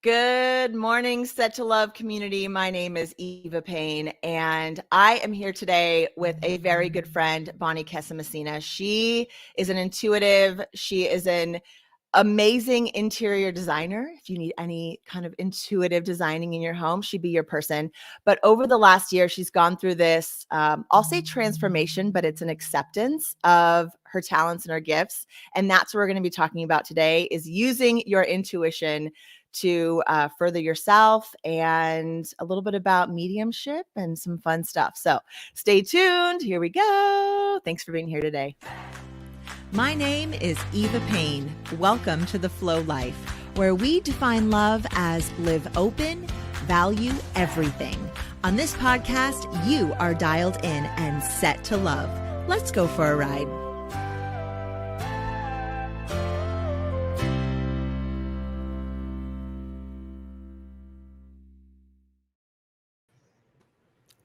Good morning, Set to Love community. My name is Eva Payne, and I am here today with a very good friend, Bonnie Casamassima. She is an intuitive. She is an amazing interior designer. If you need any kind of intuitive designing in your home, she'd be your person. But over the last year, she's gone through this, I'll say transformation, but it's an acceptance of her talents and her gifts. And that's what we're going to be talking about today, is using your intuition to further yourself, and a little bit about mediumship and some fun stuff. So stay tuned. Here we go. Thanks for being here today. My name is Eva Payne. Welcome to The Flow Life, where we define love as live open, value everything. On this podcast, you are dialed in and set to love. Let's go for a ride.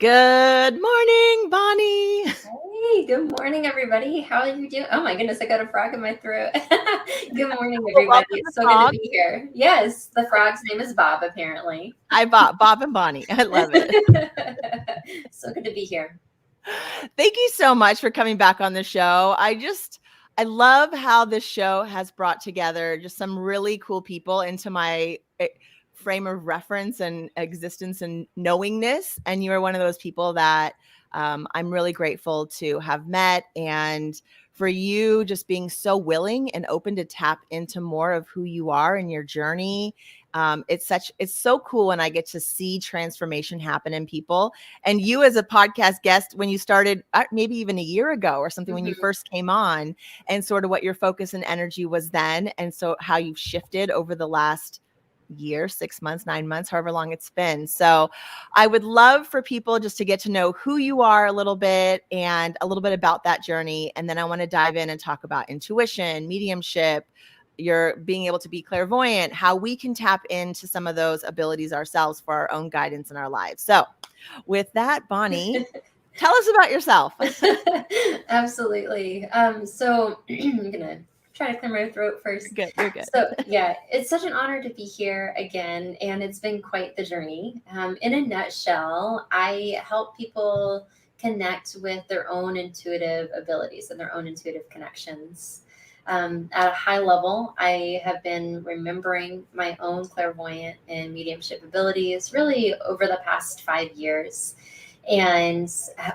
Good morning, Bonnie. Hey, good morning, everybody. How are you doing? Oh my goodness, I got a frog in my throat. Good morning, everybody. It's so good to be here. Yes, the frog's name is Bob, apparently. Bob and Bonnie. I love it. So good to be here. Thank you so much for coming back on the show. I love how this show has brought together just some really cool people into my frame of reference and existence and knowingness. And you are one of those people that I'm really grateful to have met, and for you just being so willing and open to tap into more of who you are in your journey. It's so cool when I get to see transformation happen in people. And you as a podcast guest, when you started maybe even a year ago or something, when you first came on, and sort of what your focus and energy was then, and so how you've shifted over the last year, 6 months, 9 months, however long it's been. So I would love for people just to get to know who you are a little bit and a little bit about that journey. And then I want to dive in and talk about intuition, mediumship, your being able to be clairvoyant, how we can tap into some of those abilities ourselves for our own guidance in our lives. So with that, Bonnie, tell us about yourself. Absolutely. So I'm going to try to clear my throat first. You're good. So yeah, it's such an honor to be here again, and it's been quite the journey. In a nutshell, I help people connect with their own intuitive abilities and their own intuitive connections. At a high level, I have been remembering my own clairvoyant and mediumship abilities really over the past 5 years. And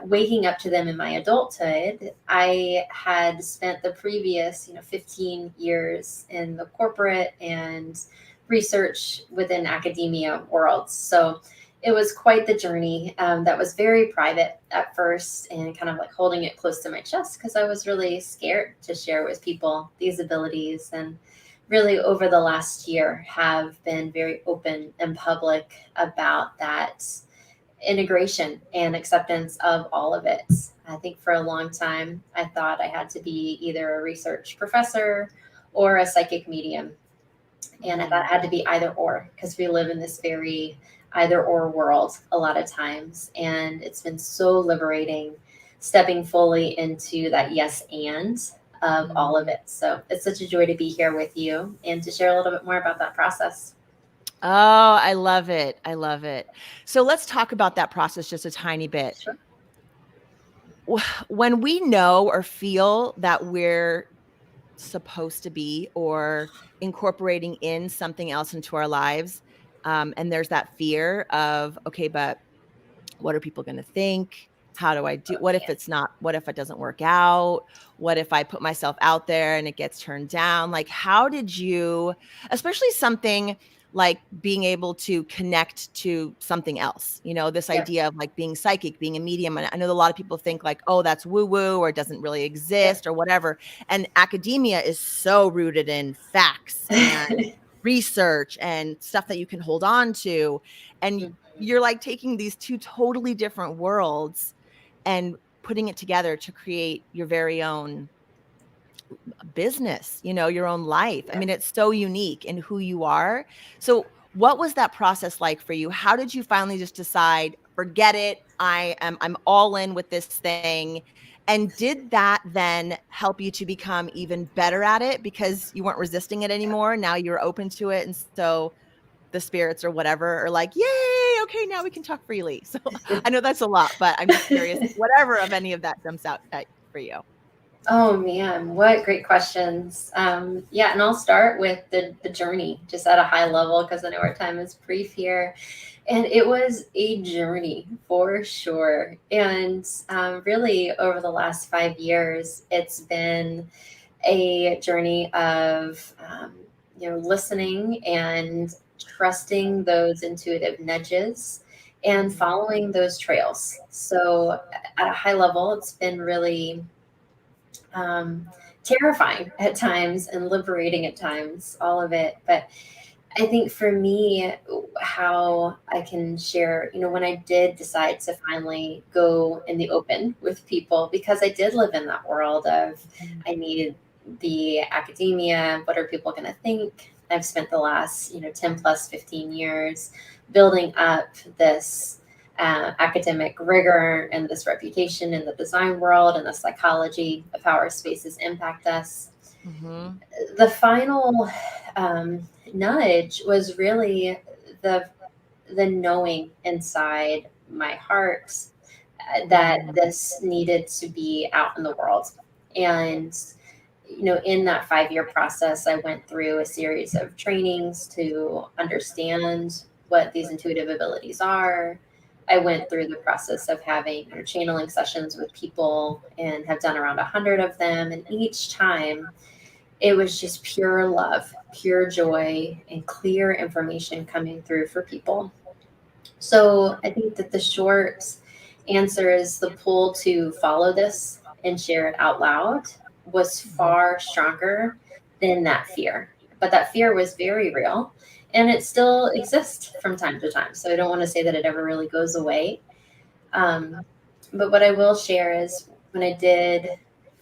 waking up to them in my adulthood, I had spent the previous 15 years in the corporate and research within academia worlds. So it was quite the journey that was very private at first, and kind of like holding it close to my chest because I was really scared to share with people these abilities. And really over the last year have been very open and public about that integration and acceptance of all of it. I think for a long time, I thought I had to be either a research professor or a psychic medium. And I thought it had to be either or, because we live in this very either or world a lot of times. And it's been so liberating stepping fully into that yes and of all of it. So it's such a joy to be here with you and to share a little bit more about that process. Oh, I love it. I love it. So let's talk about that process just a tiny bit. Sure. When we know or feel that we're supposed to be or incorporating in something else into our lives, and there's that fear of, okay, but what are people going to think? How do I do? What if it's not? What if it doesn't work out? What if I put myself out there and it gets turned down? Like, how did you, especially something like being able to connect to something else, this idea of like being psychic, being a medium. And I know a lot of people think like, oh, that's woo woo, or it doesn't really exist or whatever. And academia is so rooted in facts and research and stuff that you can hold on to. And you're like taking these two totally different worlds and putting it together to create your very own business, your own life. I mean, it's so unique in who you are. So what was that process like for you? How did you finally just decide, forget it, I'm all in with this thing? And did that then help you to become even better at it because you weren't resisting it anymore? Now you're open to it. And so the spirits or whatever are like, yay, okay, now we can talk freely. So I know that's a lot, but I'm just curious, whatever of any of that jumps out for you. Oh man, what great questions. Yeah, and I'll start with the journey just at a high level because I know our time is brief here. And it was a journey for sure. And really, over the last 5 years, it's been a journey of listening and trusting those intuitive nudges and following those trails. So at a high level, it's been really terrifying at times and liberating at times, all of it. But I think for me, how I can share, when I did decide to finally go in the open with people, because I did live in that world of I need the academia, what are people going to think? I've spent the last, 10 plus 15 years building up this academic rigor and this reputation in the design world and the psychology of how our spaces impact us. Mm-hmm. The final nudge was really the knowing inside my heart that this needed to be out in the world. And in that 5-year process, I went through a series of trainings to understand what these intuitive abilities are. I went through the process of having channeling sessions with people and have done around 100 of them. And each time it was just pure love, pure joy, and clear information coming through for people. So I think that the short answer is the pull to follow this and share it out loud was far stronger than that fear. But that fear was very real and it still exists from time to time. So I don't want to say that it ever really goes away. But what I will share is when I did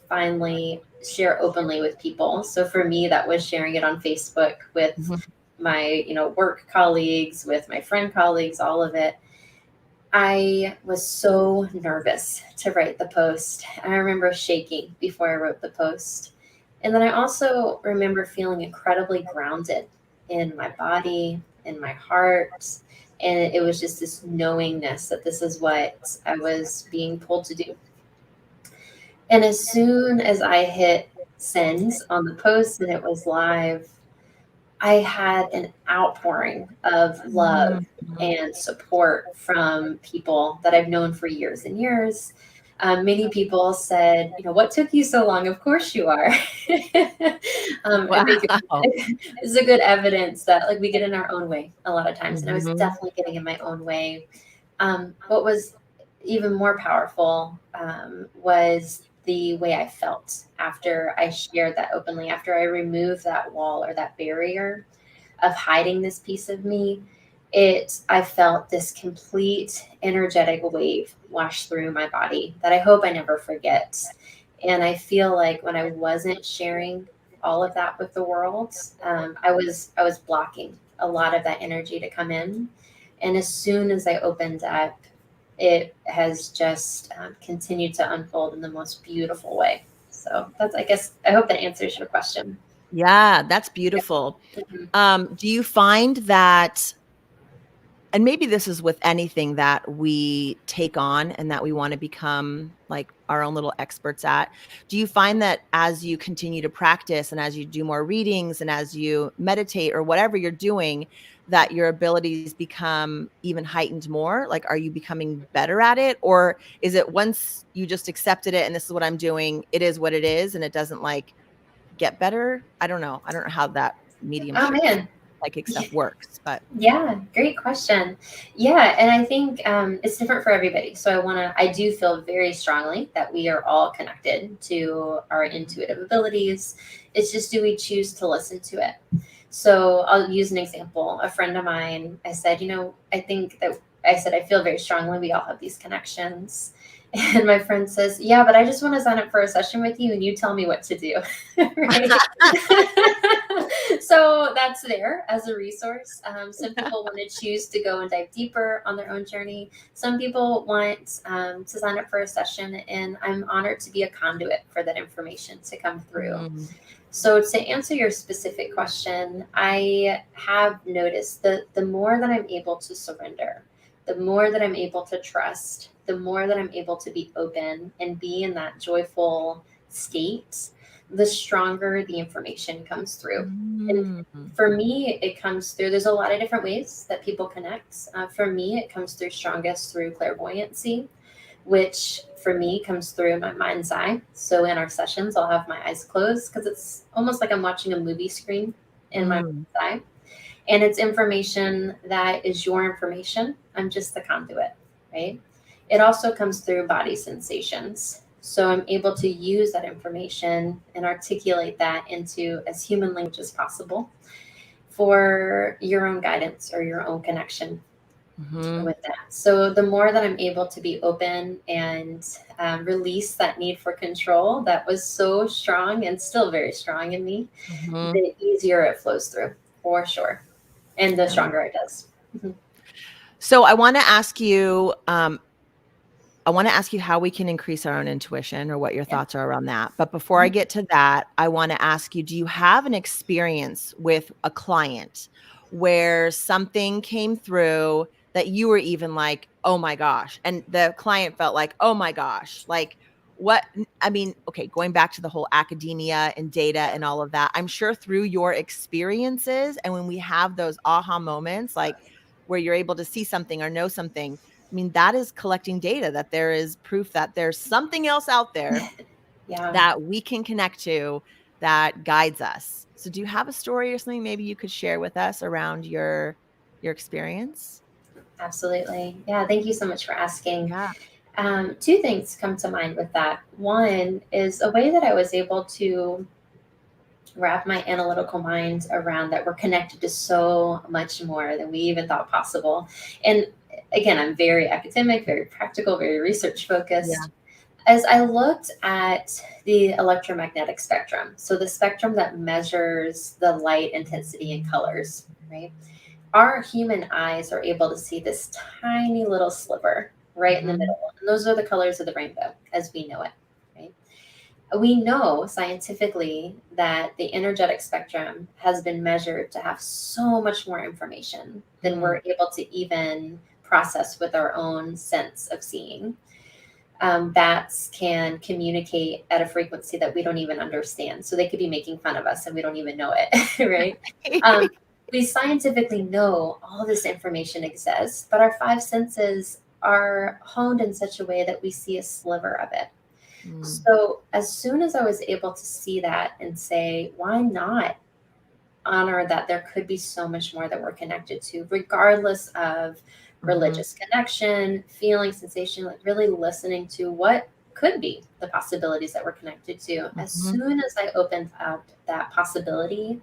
finally share openly with people. So for me, that was sharing it on Facebook with my, work colleagues, with my friend colleagues, all of it. I was so nervous to write the post. I remember shaking before I wrote the post. And then I also remember feeling incredibly grounded in my body, in my heart. And it was just this knowingness that this is what I was being pulled to do. And as soon as I hit send on the post and it was live, I had an outpouring of love and support from people that I've known for years and years. Many people said, what took you so long? Of course you are. Wow. I think it's a good evidence that we get in our own way a lot of times. And I was definitely getting in my own way. What was even more powerful was the way I felt after I shared that openly, after I removed that wall or that barrier of hiding this piece of me. I felt this complete energetic wave wash through my body that I hope I never forget. And I feel like when I wasn't sharing all of that with the world, I was blocking a lot of that energy to come in. And as soon as I opened up, it has just continued to unfold in the most beautiful way. So I hope that answers your question. Yeah, that's beautiful. Do you find that, and maybe this is with anything that we take on and that we want to become like our own little experts at, do you find that as you continue to practice and as you do more readings and as you meditate or whatever you're doing, that your abilities become even heightened more? Like, are you becoming better at it? Or is it once you just accepted it and this is what I'm doing, it is what it is, and it doesn't get better? I don't know. I don't know how that mediumship psychic stuff works, but yeah, great question. Yeah, and I think it's different for everybody. So I do feel very strongly that we are all connected to our intuitive abilities. It's just, do we choose to listen to it? So I'll use an example. A friend of mine, I said, I think that I said, I feel very strongly we all have these connections. And my friend says, yeah, but I just want to sign up for a session with you and you tell me what to do. Right? So that's there as a resource. Some people want to choose to go and dive deeper on their own journey. Some people want to sign up for a session, and I'm honored to be a conduit for that information to come through. So to answer your specific question, I have noticed that the more that I'm able to surrender, the more that I'm able to trust, the more that I'm able to be open and be in that joyful state, the stronger the information comes through. And for me, it comes through, there's a lot of different ways that people connect. For me, it comes through strongest through clairvoyancy, which for me comes through my mind's eye. So in our sessions, I'll have my eyes closed because it's almost like I'm watching a movie screen in my mind's eye. And it's information that is your information. I'm just the conduit, right? It also comes through body sensations. So I'm able to use that information and articulate that into as human language as possible for your own guidance or your own connection with that. So the more that I'm able to be open and release that need for control that was so strong and still very strong in me, the easier it flows through, for sure. And the stronger it does. So I want to ask you, how we can increase our own intuition, or what your thoughts are around that. But before I get to that, I want to ask you, do you have an experience with a client where something came through that you were even like, oh my gosh, and the client felt like, oh my gosh, like what? I mean, okay, going back to the whole academia and data and all of that, I'm sure through your experiences and when we have those aha moments, like where you're able to see something or know something, I mean, that is collecting data, that there is proof that there's something else out there that we can connect to that guides us. So do you have a story or something maybe you could share with us around your experience? Absolutely. Yeah. Thank you so much for asking. Yeah. Two things come to mind with that. One is a way that I was able to wrap my analytical mind around that we're connected to so much more than we even thought possible. And again, I'm very academic, very practical, very research focused. Yeah. As I looked at the electromagnetic spectrum, so the spectrum that measures the light intensity and colors, right? Our human eyes are able to see this tiny little sliver right in the middle. And those are the colors of the rainbow as we know it, right? We know scientifically that the energetic spectrum has been measured to have so much more information than we're able to even process with our own sense of seeing. Bats can communicate at a frequency that we don't even understand. So they could be making fun of us and we don't even know it, right? We scientifically know all this information exists, but our five senses are honed in such a way that we see a sliver of it. So as soon as I was able to see that and say, why not honor that there could be so much more that we're connected to, regardless of religious connection, feeling, sensation, like really listening to what could be the possibilities that we're connected to. As soon as I opened up that possibility,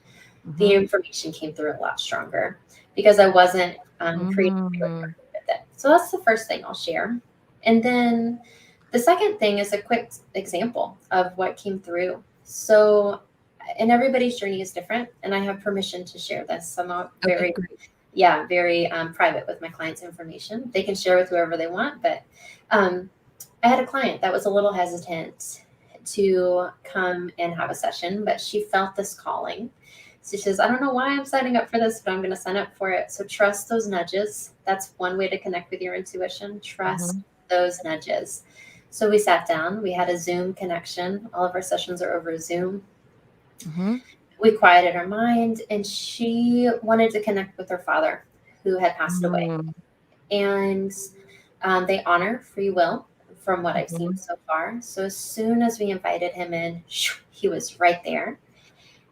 the information came through a lot stronger because I wasn't creating with it. So that's the first thing I'll share. And then the second thing is a quick example of what came through. So, and everybody's journey is different, and I have permission to share this. I'm not very private with my clients' information. They can share with whoever they want, but I had a client that was a little hesitant to come and have a session, but she felt this calling. So she says, I don't know why I'm signing up for this, but I'm going to sign up for it. So trust those nudges. That's one way to connect with your intuition. Trust those nudges. So we sat down, we had a Zoom connection. All of our sessions are over Zoom. We quieted our mind, and she wanted to connect with her father who had passed away. And they honor free will from what I've seen so far. So as soon as we invited him in, he was right there.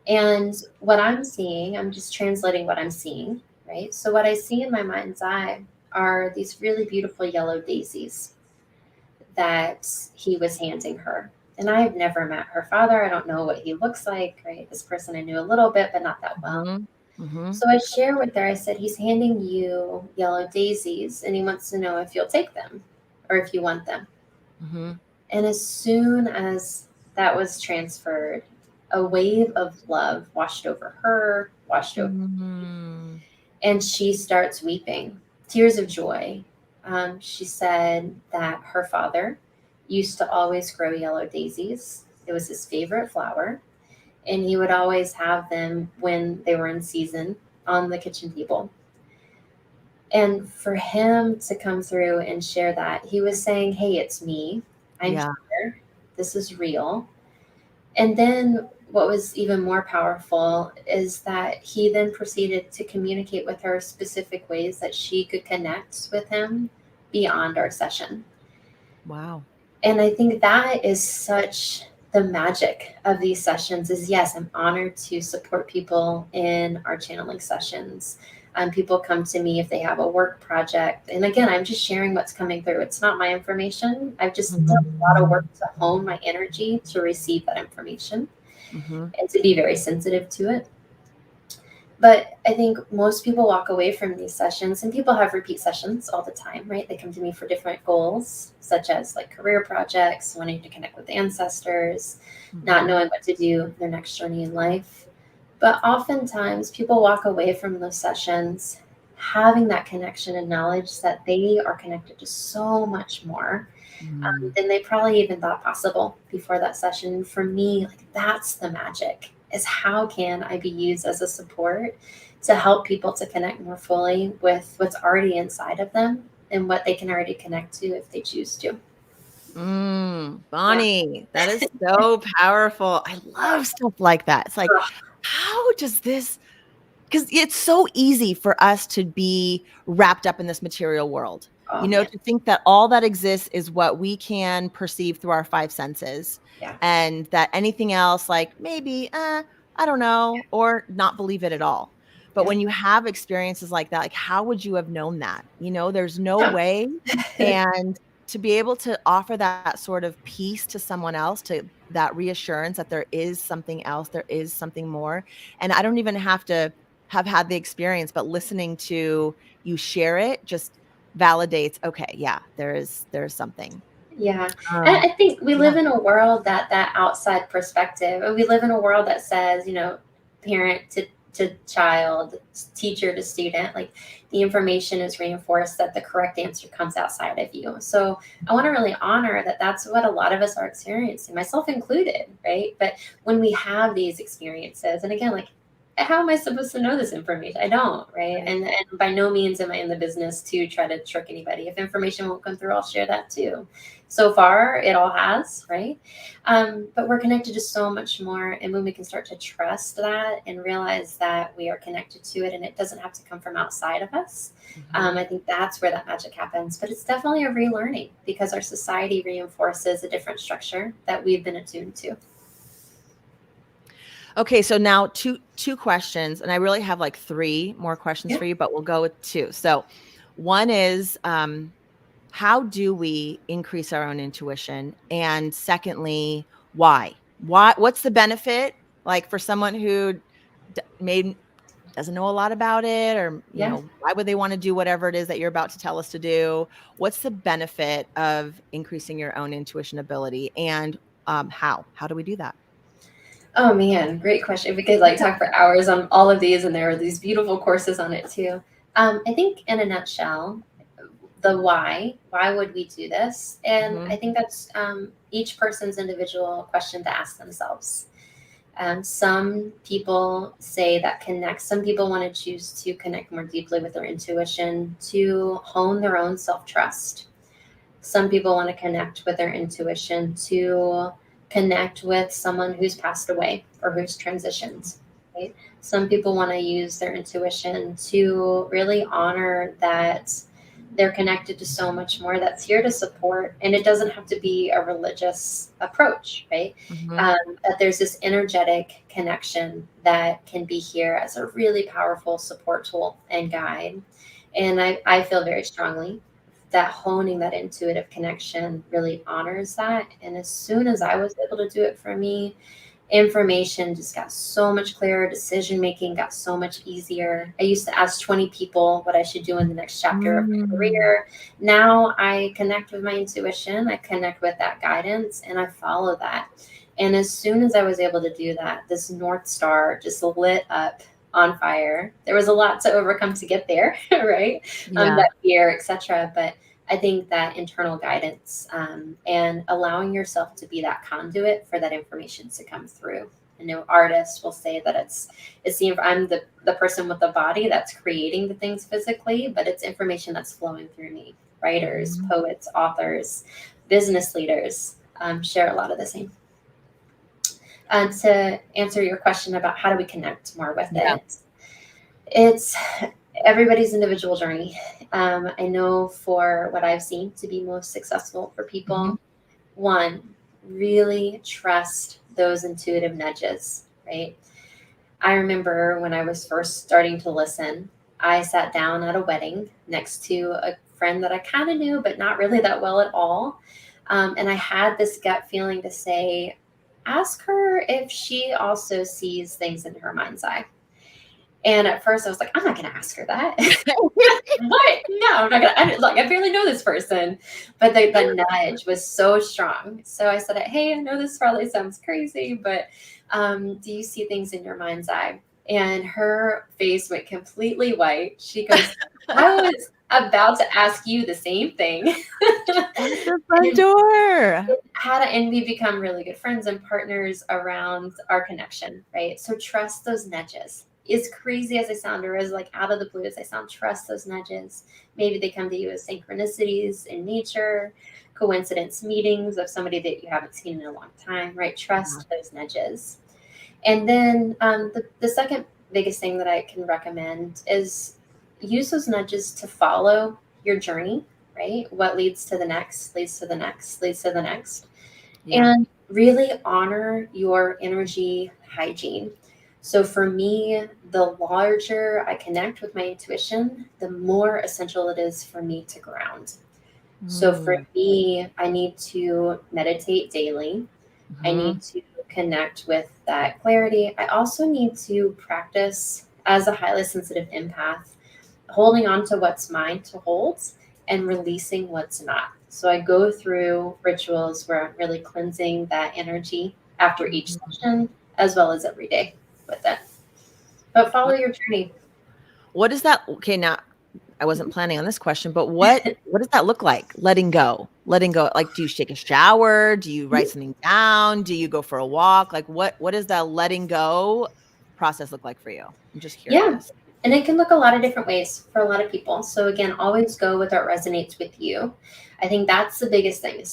And what I'm seeing, I'm just translating what I'm seeing, right? So what I see in my mind's eye are these really beautiful yellow daisies that he was handing her. And I have never met her father. I don't know what he looks like, right? This person I knew a little bit, but not that well. Mm-hmm. So I share with her, I said, he's handing you yellow daisies and he wants to know if you'll take them or if you want them. Mm-hmm. And as soon as that was transferred, a wave of love washed over her, washed over Mm-hmm. and she starts weeping, tears of joy. She said that her father used to always grow yellow daisies. It was his favorite flower, and he would always have them when they were in season on the kitchen table. And for him to come through and share that, he was saying, hey, it's me. I'm Yeah. here. This is real. And then what was even more powerful is that he then proceeded to communicate with her specific ways that she could connect with him beyond our session. Wow. And I think that is such the magic of these sessions is yes, I'm honored to support people in our channeling sessions. People come to me if they have a work project. And again, I'm just sharing what's coming through. It's not my information. I've just done a lot of work to hone my energy to receive that information Mm-hmm. and to be very sensitive to it. But I think most people walk away from these sessions, and people have repeat sessions all the time, right? They come to me for different goals, such as like career projects, wanting to connect with ancestors, not knowing what to do their next journey in life. But oftentimes people walk away from those sessions having that connection and knowledge that they are connected to so much more Mm-hmm. than they probably even thought possible before that session. And for me, like that's the magic is how can I be used as a support to help people to connect more fully with what's already inside of them and what they can already connect to if they choose to. Bonnie, that is so powerful. I love stuff like that. It's like, how does this, because it's so easy for us to be wrapped up in this material world, Oh, man. to think that all that exists is what we can perceive through our five senses, Yeah. and that anything else, like maybe, I don't know, or not believe it at all. But Yeah. when you have experiences like that, like how would you have known that? There's no Yeah. way. And to be able to offer that sort of peace to someone else, to that reassurance that there is something else, there is something more. And I don't even have to have had the experience, but listening to you share it just validates, okay, yeah, there's something. Yeah. And Um, I think we yeah. live in a world that outside perspective, and we live in a world that says, parent to child, teacher to student, like the information is reinforced that the correct answer comes outside of you. So I want to really honor that that's what a lot of us are experiencing, myself included, right? But when we have these experiences, and again, like, how am I supposed to know this information? I don't, right? Right. And by no means am I in the business to try to trick anybody. If information won't come through, I'll share that too. So far, it all has, right? But we're connected to so much more. And when we can start to trust that and realize that we are connected to it and it doesn't have to come from outside of us, Mhm. I think that's where that magic happens. But it's definitely a relearning because our society reinforces a different structure that we've been attuned to. Okay, so now two questions, and I really have like three more questions Yeah. for you, but we'll go with two. So one is, how do we increase our own intuition? And secondly, why? What's the benefit? Like for someone who may doesn't know a lot about it, or Yeah. why would they want to do whatever it is that you're about to tell us to do? What's the benefit of increasing your own intuition ability, and how do we do that? Oh man, great question. We could like talk for hours on all of these, and there are these beautiful courses on it too. I think in a nutshell, the why would we do this? And Mhm. I think that's each person's individual question to ask themselves. Some people say that some people want to choose to connect more deeply with their intuition to hone their own self-trust. Some people want to connect with their intuition to connect with someone who's passed away or who's transitioned. Right? Some people want to use their intuition to really honor that they're connected to so much more that's here to support. And it doesn't have to be a religious approach, right? Mhm. That there's this energetic connection that can be here as a really powerful support tool and guide. And I feel very strongly that honing that intuitive connection really honors that. And as soon as I was able to do it for me, information just got so much clearer. Decision making got so much easier. I used to ask 20 people what I should do in the next chapter of my career. Now I connect with my intuition. I connect with that guidance and I follow that. And as soon as I was able to do that, this North Star just lit up on fire. There was a lot to overcome to get there, right? That fear, etc. But I think that internal guidance and allowing yourself to be that conduit for that information to come through. I know artists will say that I'm the person with the body that's creating the things physically, but it's information that's flowing through me. Writers, poets, authors, business leaders share a lot of the same. To answer your question about how do we connect more with it, it's everybody's individual journey. I know for what I've seen to be most successful for people, one, really trust those intuitive nudges, right? I remember when I was first starting to listen, I sat down at a wedding next to a friend that I kind of knew, but not really that well at all. And I had this gut feeling to say, ask her if she also sees things in her mind's eye. And at first I was like, I'm not going to ask her that. What? No, I'm not going to. I barely know this person. But the nudge was so strong. So I said, hey, I know this probably sounds crazy, but do you see things in your mind's eye? And her face went completely white. She goes, I was about to ask you the same thing. That's the front door. And we become really good friends and partners around our connection, right? So trust those nudges. As crazy as I sound, or as like out of the blue as I sound, trust those nudges. Maybe they come to you as synchronicities in nature, coincidence meetings of somebody that you haven't seen in a long time, right? Trust those nudges. And then the second biggest thing that I can recommend is use those nudges to follow your journey, right? What leads to the next, leads to the next, leads to the next. And really honor your energy hygiene. So for me, the larger I connect with my intuition, the more essential it is for me to ground. So for me, I need to meditate daily. I need to connect with that clarity. I also need to practice as a highly sensitive empath, holding on to what's mine to hold and releasing what's not. So I go through rituals where I'm really cleansing that energy after each session, as well as every day with it. But follow your journey. What is that? Okay, now I wasn't planning on this question, but what does that look like? Letting go. Like, do you take a shower? Do you write something down? Do you go for a walk? Like, what does that letting go process look like for you? I'm just curious. Yeah. And it can look a lot of different ways for a lot of people. So again, always go with what resonates with you. I think that's the biggest thing.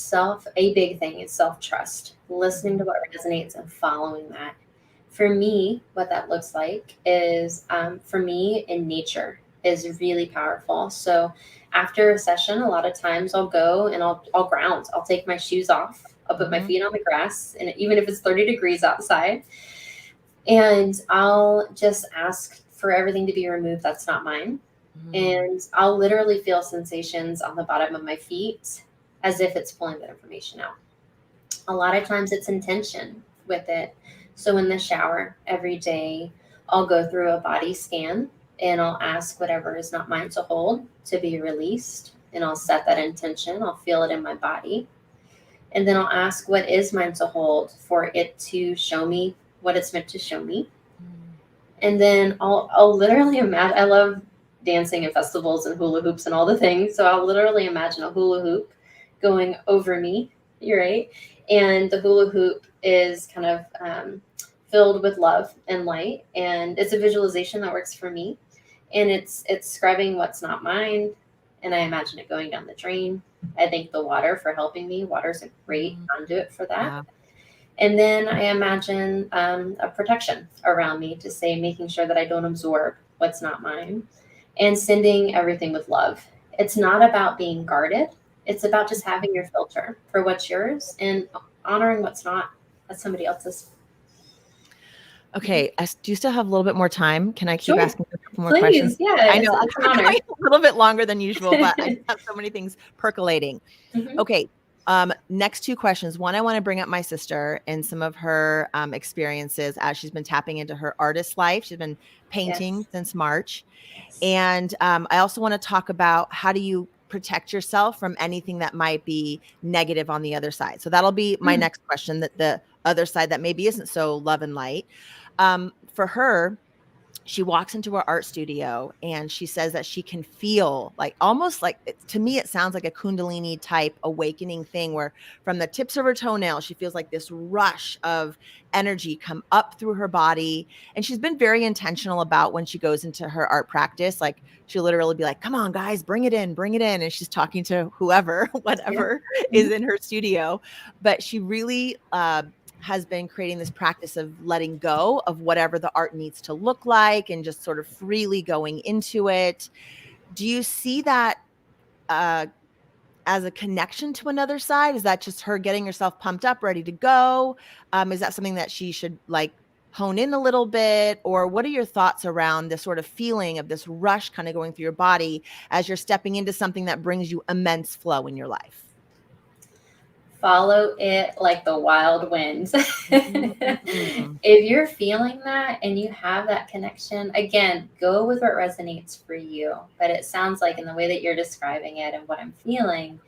A big thing is self-trust, listening to what resonates and following that. For me, what that looks like is, for me, in nature is really powerful. So after a session, a lot of times I'll go and I'll ground. I'll take my shoes off. I'll put my feet on the grass, and even if it's 30 degrees outside, and I'll just ask for everything to be removed that's not mine. And I'll literally feel sensations on the bottom of my feet as if it's pulling that information out. A lot of times it's intention with it. So in the shower every day, I'll go through a body scan and I'll ask whatever is not mine to hold to be released. And I'll set that intention. I'll feel it in my body. And then I'll ask what is mine to hold for it to show me what it's meant to show me. And then I'll literally imagine, I love dancing and festivals and hula hoops and all the things. So I'll literally imagine a hula hoop going over me, you're right. And the hula hoop is kind of filled with love and light. And it's a visualization that works for me. And it's scrubbing what's not mine. And I imagine it going down the drain. I thank the water for helping me. Water's a great conduit for that. Yeah. And then I imagine a protection around me to say, making sure that I don't absorb what's not mine and sending everything with love. It's not about being guarded. It's about just having your filter for what's yours and honoring what's not, that's somebody else's. Okay. Do you still have a little bit more time? Can I keep asking a couple more Please, questions? Yeah, I know I'm going a little bit longer than usual, but I have so many things percolating. Mm-hmm. Okay. Next two questions. One, I want to bring up my sister and some of her experiences as she's been tapping into her artist life. She's been painting Yes. since March. Yes. And I also want to talk about how do you protect yourself from anything that might be negative on the other side. So that'll be my next question, that the other side that maybe isn't so love and light. For her, she walks into her art studio and she says that she can feel like almost like to me it sounds like a kundalini type awakening thing, where from the tips of her toenails she feels like this rush of energy come up through her body. And she's been very intentional about when she goes into her art practice, like she'll literally be like, come on guys, bring it in, and she's talking to whoever whatever is in her studio. But she really has been creating this practice of letting go of whatever the art needs to look like and just sort of freely going into it. Do you see that as a connection to another side? Is that just her getting herself pumped up, ready to go? Is that something that she should like hone in a little bit? Or what are your thoughts around this sort of feeling of this rush kind of going through your body as you're stepping into something that brings you immense flow in your life? Follow it like the wild winds. If you're feeling that and you have that connection, again, go with what resonates for you. But it sounds like in the way that you're describing it and what I'm feeling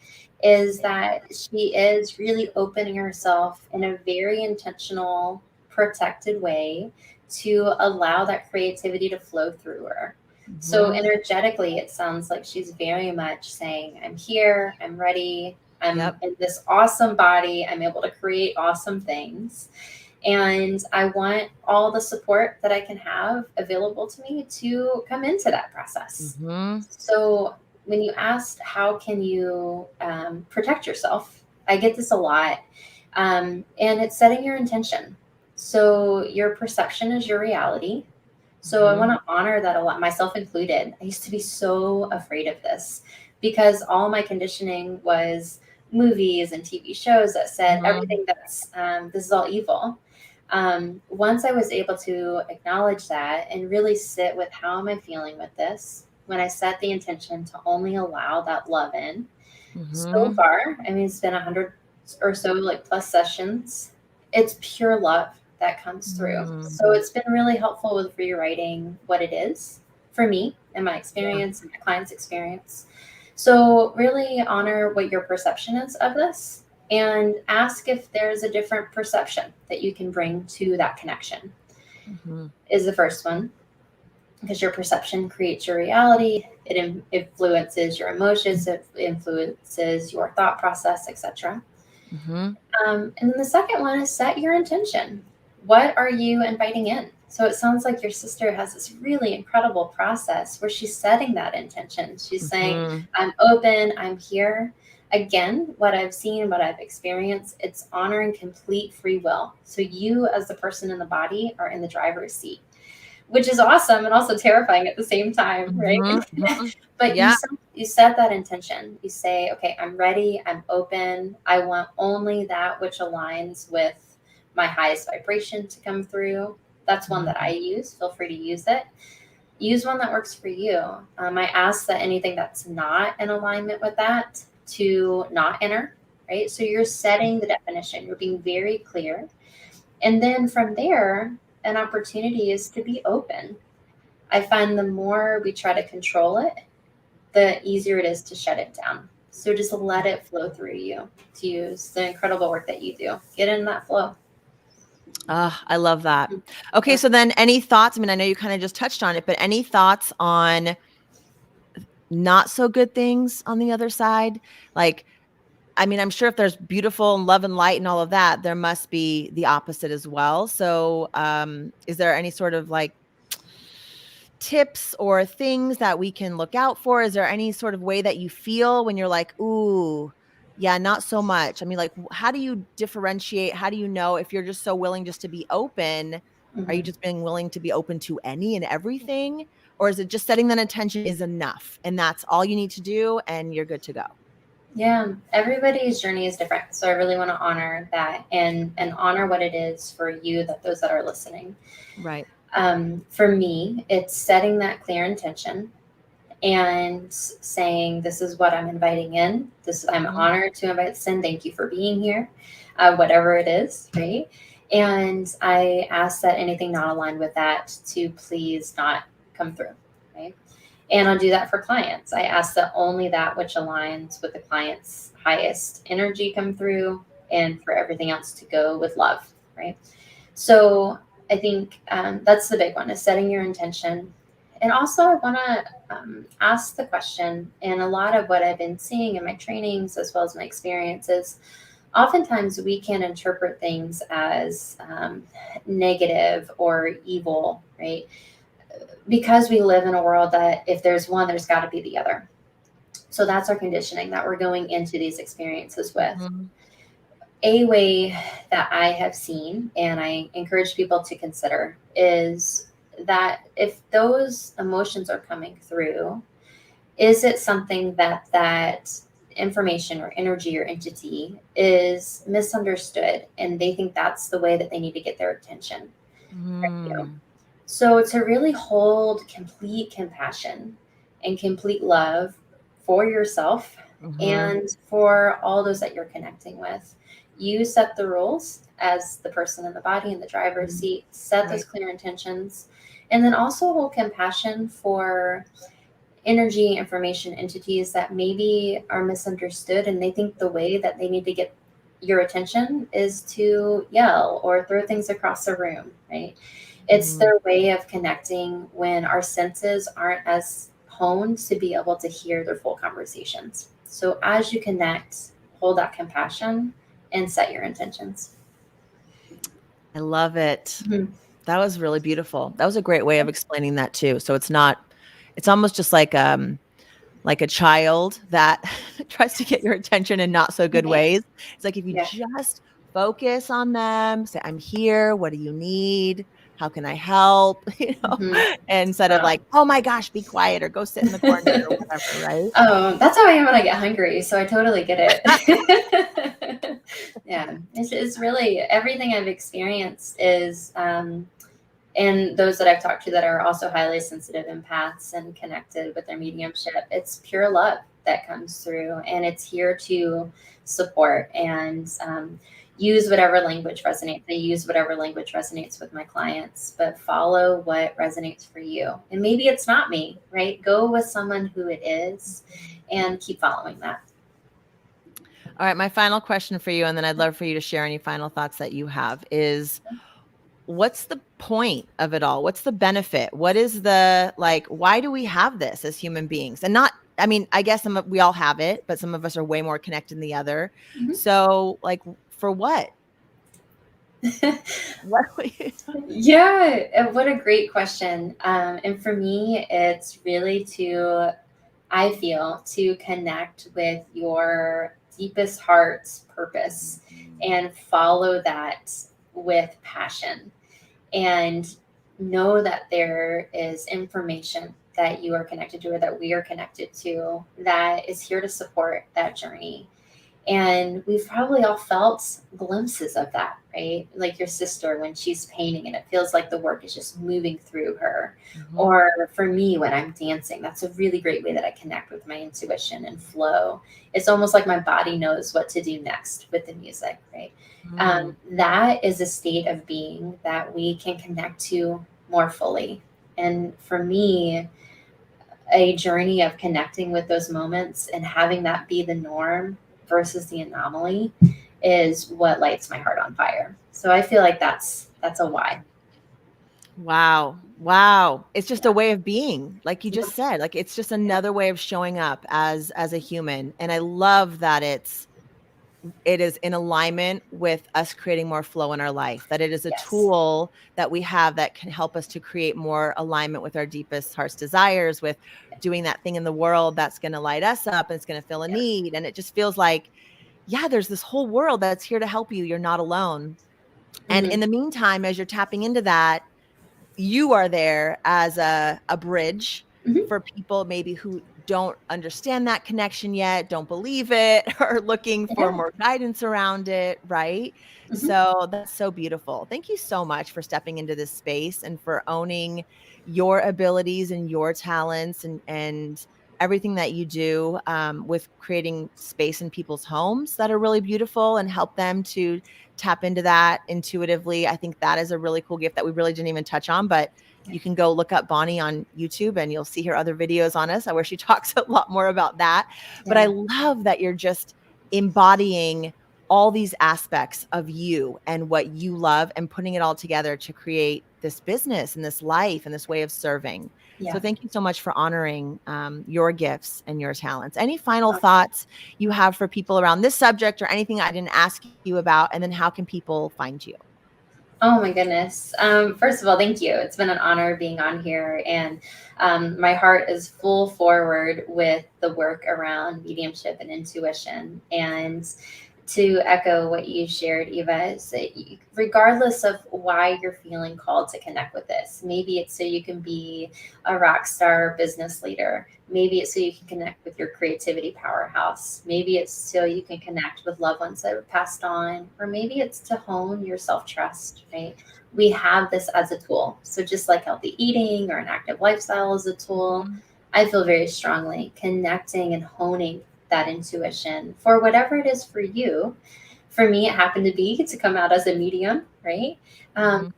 is that she is really opening herself in a very intentional, protected way to allow that creativity to flow through her. So energetically, it sounds like she's very much saying, I'm here, I'm ready, I'm in this awesome body. I'm able to create awesome things. And I want all the support that I can have available to me to come into that process. So when you asked, how can you protect yourself? I get this a lot. And it's setting your intention. So your perception is your reality. So I want to honor that a lot, myself included. I used to be so afraid of this because all my conditioning was movies and TV shows that said everything that's this is all evil. Once I was able to acknowledge that and really sit with how am I feeling with this, when I set the intention to only allow that love in, so far, I mean, it's been 100 or so like plus sessions. It's pure love that comes through. So it's been really helpful with rewriting what it is for me and my experience and my client's experience. So really honor what your perception is of this and ask if there's a different perception that you can bring to that connection is the first one, because your perception creates your reality. It influences your emotions. It influences your thought process, etc. And then the second one is set your intention. What are you inviting in? So it sounds like your sister has this really incredible process where she's setting that intention. She's saying, I'm open, I'm here. Again, what I've seen, what I've experienced, it's honoring complete free will. So you as the person in the body are in the driver's seat, which is awesome and also terrifying at the same time, right? But you set that intention. You say, okay, I'm ready, I'm open. I want only that which aligns with my highest vibration to come through. That's one that I use. Feel free to use it. Use one that works for you. I ask that anything that's not in alignment with that to not enter, right? So you're setting the definition. You're being very clear. And then from there, an opportunity is to be open. I find the more we try to control it, the easier it is to shut it down. So just let it flow through you, to use the incredible work that you do. Get in that flow. I love that. Okay, so then any thoughts? I mean, I know you kind of just touched on it, but any thoughts on not so good things on the other side? Like, I mean, I'm sure if there's beautiful and love and light and all of that, there must be the opposite as well. So is there any sort of like tips or things that we can look out for? Is there any sort of way that you feel when you're like, ooh, yeah, not so much? I mean, like, how do you differentiate? How do you know if you're just so willing just to be open? Are you just being willing to be open to any and everything? Or is it just setting that intention is enough and that's all you need to do and you're good to go? Yeah, everybody's journey is different. So I really want to honor that and honor what it is for you, that those that are listening. Right. For me, it's setting that clear intention and saying, this is what I'm inviting in. I'm honored to invite this in. Thank you for being here, whatever it is, right? And I ask that anything not aligned with that to please not come through, right? And I'll do that for clients. I ask that only that which aligns with the client's highest energy come through, and for everything else to go with love, right? So I think that's the big one, is setting your intention. And also I want to ask the question, and a lot of what I've been seeing in my trainings as well as my experiences, oftentimes we can interpret things as negative or evil, right? Because we live in a world that if there's one, there's got to be the other. So that's our conditioning that we're going into these experiences with. A way that I have seen, and I encourage people to consider, is that if those emotions are coming through, is it something that information or energy or entity is misunderstood, and they think that's the way that they need to get their attention from you? So to really hold complete compassion and complete love for yourself and for all those that you're connecting with. You set the rules as the person in the body in the driver's seat, set those clear intentions, and then also hold compassion for energy, information, entities that maybe are misunderstood, and they think the way that they need to get your attention is to yell or throw things across the room, right? It's their way of connecting when our senses aren't as honed to be able to hear their full conversations. So as you connect, hold that compassion and set your intentions. I love it. That was really beautiful. That was a great way of explaining that too. So it's almost just like a child that tries to get your attention in not so good ways. It's like, if you just focus on them, say, I'm here. What do you need? How can I help? Instead of like, oh my gosh, be quiet or go sit in the corner or whatever, right? Oh, that's how I am when I get hungry. So I totally get it. Yeah, it's really everything I've experienced is, and those that I've talked to that are also highly sensitive empaths and connected with their mediumship, it's pure love that comes through, and it's here to support and use whatever language resonates. I use whatever language resonates with my clients, but follow what resonates for you. And maybe it's not me, right? Go with someone who it is and keep following that. All right. My final question for you, and then I'd love for you to share any final thoughts that you have, is what's the point of it all? What's the benefit? What is why do we have this as human beings? And not, I mean, I guess we all have it, but some of us are way more connected than the other. So for what? Yeah, what a great question. And for me, it's really I feel, to connect with your deepest heart's purpose and follow that with passion, and know that there is information that you are connected to, or that we are connected to, that is here to support that journey. And we've probably all felt glimpses of that, right? Like your sister when she's painting and it feels like the work is just moving through her. Or for me, when I'm dancing, that's a really great way that I connect with my intuition and flow. It's almost like my body knows what to do next with the music, right? That is a state of being that we can connect to more fully. And for me, a journey of connecting with those moments and having that be the norm versus the anomaly is what lights my heart on fire. So I feel like that's a why. Wow. It's just a way of being, like you just said. Like, it's just another way of showing up as a human. And I love that it is in alignment with us creating more flow in our life, that it is a tool that we have that can help us to create more alignment with our deepest heart's desires, with doing that thing in the world that's going to light us up and it's going to fill a need. And it just feels like, there's this whole world that's here to help you. You're not alone. And in the meantime, as you're tapping into that, you are there as a bridge for people maybe who don't understand that connection yet, don't believe it, or looking for Yeah. more guidance around it, right? Mhm. So that's so beautiful. Thank you so much for stepping into this space and for owning your abilities and your talents and everything that you do with creating space in people's homes that are really beautiful and help them to tap into that intuitively. I think that is a really cool gift that we really didn't even touch on, but you can go look up Bonnie on YouTube and you'll see her other videos on us where she talks a lot more about that. But I Yeah. love that you're just embodying all these aspects of you and what you love and putting it all together to create this business and this life and this way of serving. So Yeah. thank you so much for honoring your gifts and your talents. Any final thoughts you have for people around this subject or anything I didn't ask you about? And then how can people find you? Oh my goodness. First of all, thank you. It's been an honor being on here. And my heart is full forward with the work around mediumship and intuition. And to echo what you shared, Eva, is that regardless of why you're feeling called to connect with this, maybe it's so you can be a rock star business leader. Maybe it's so you can connect with your creativity powerhouse. Maybe it's so you can connect with loved ones that have passed on, or maybe it's to hone your self trust, right? We have this as a tool. So, just like healthy eating or an active lifestyle is a tool, I feel very strongly connecting and honing that intuition for whatever it is for you. For me, it happened to be to come out as a medium, right?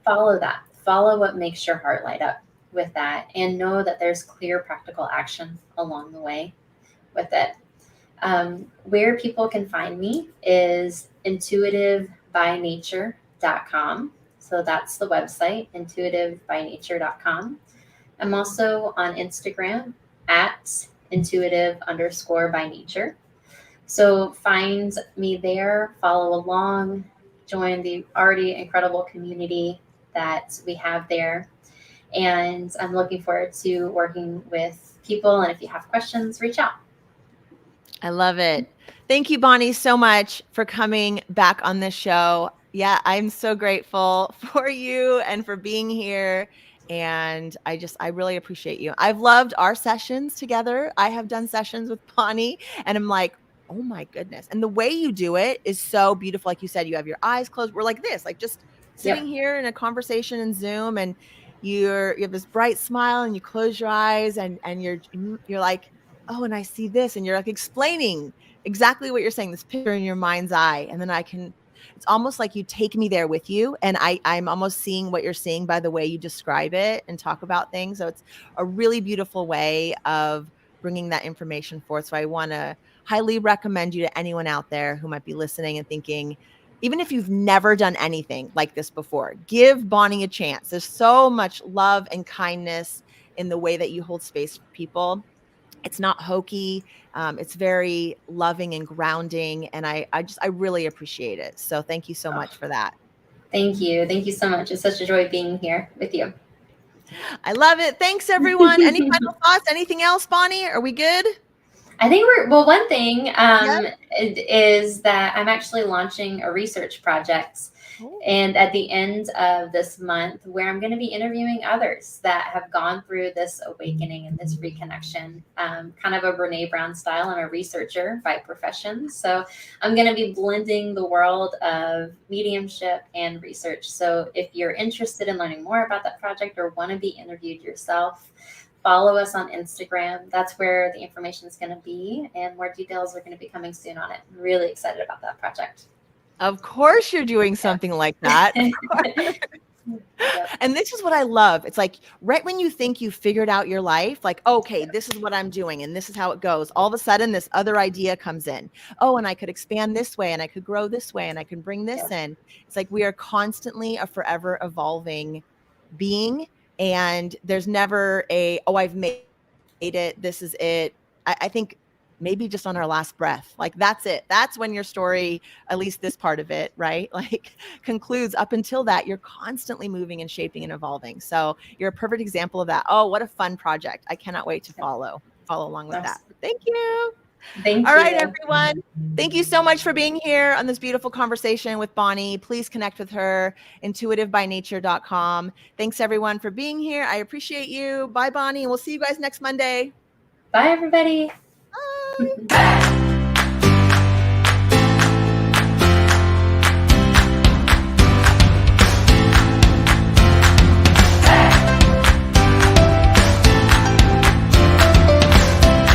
Follow that. Follow what makes your heart light up with that, and know that there's clear practical action along the way with it. Where people can find me is intuitivebynature.com. So that's the website, intuitivebynature.com. I'm also on Instagram at intuitive_by nature. So find me there, follow along, join the already incredible community that we have there. And I'm looking forward to working with people. And if you have questions, reach out. I love it. Thank you, Bonnie, so much for coming back on this show. Yeah, I'm so grateful for you and for being here. And I really appreciate you. I've loved our sessions together. I have done sessions with Bonnie, and I'm like, oh my goodness. And the way you do it is so beautiful. Like you said, you have your eyes closed. We're like this, like just sitting Yep. here in a conversation in Zoom, and you have this bright smile, and you close your eyes, and you're like, oh, and I see this, and you're like explaining exactly what you're saying, this picture in your mind's eye. And then it's almost like you take me there with you. And I'm almost seeing what you're seeing by the way you describe it and talk about things. So it's a really beautiful way of bringing that information forth. So I want to highly recommend you to anyone out there who might be listening and thinking, even if you've never done anything like this before, give Bonnie a chance. There's so much love and kindness in the way that you hold space for people. It's not hokey. It's very loving and grounding. And I really appreciate it. So thank you so Oh, much for that. thank you. Thank you so much. It's such a joy being here with you. I love it. Thanks, everyone. Any final thoughts? Anything else, Bonnie? Are we good? I think one thing Yep. is that I'm actually launching a research project. Oh. And at the end of this month, where I'm going to be interviewing others that have gone through this awakening and this reconnection, kind of a Brene Brown style. I'm a researcher by profession. So I'm going to be blending the world of mediumship and research. So if you're interested in learning more about that project or want to be interviewed yourself, follow us on Instagram. That's where the information is going to be, and more details are going to be coming soon on it. I'm really excited about that project. Of course you're doing something like that. Of course. Yep. And this is what I love. It's like right when you think you figured out your life, like, okay, this is what I'm doing and this is how it goes. All of a sudden, this other idea comes in. Oh, and I could expand this way and I could grow this way and I can bring this in. It's like we are constantly a forever evolving being. And there's never oh, I've made it. This is it. I think maybe just on our last breath, like that's it. That's when your story, at least this part of it, right? Like concludes. Up until that, you're constantly moving and shaping and evolving. So you're a perfect example of that. Oh, what a fun project. I cannot wait to follow along with that. Thank you. Thank All you. right, everyone. Thank you so much for being here on this beautiful conversation with Bonnie. Please connect with her, intuitivebynature.com. Thanks, everyone, for being here. I appreciate you. Bye, Bonnie. And we'll see you guys next Monday. Bye, everybody. Bye.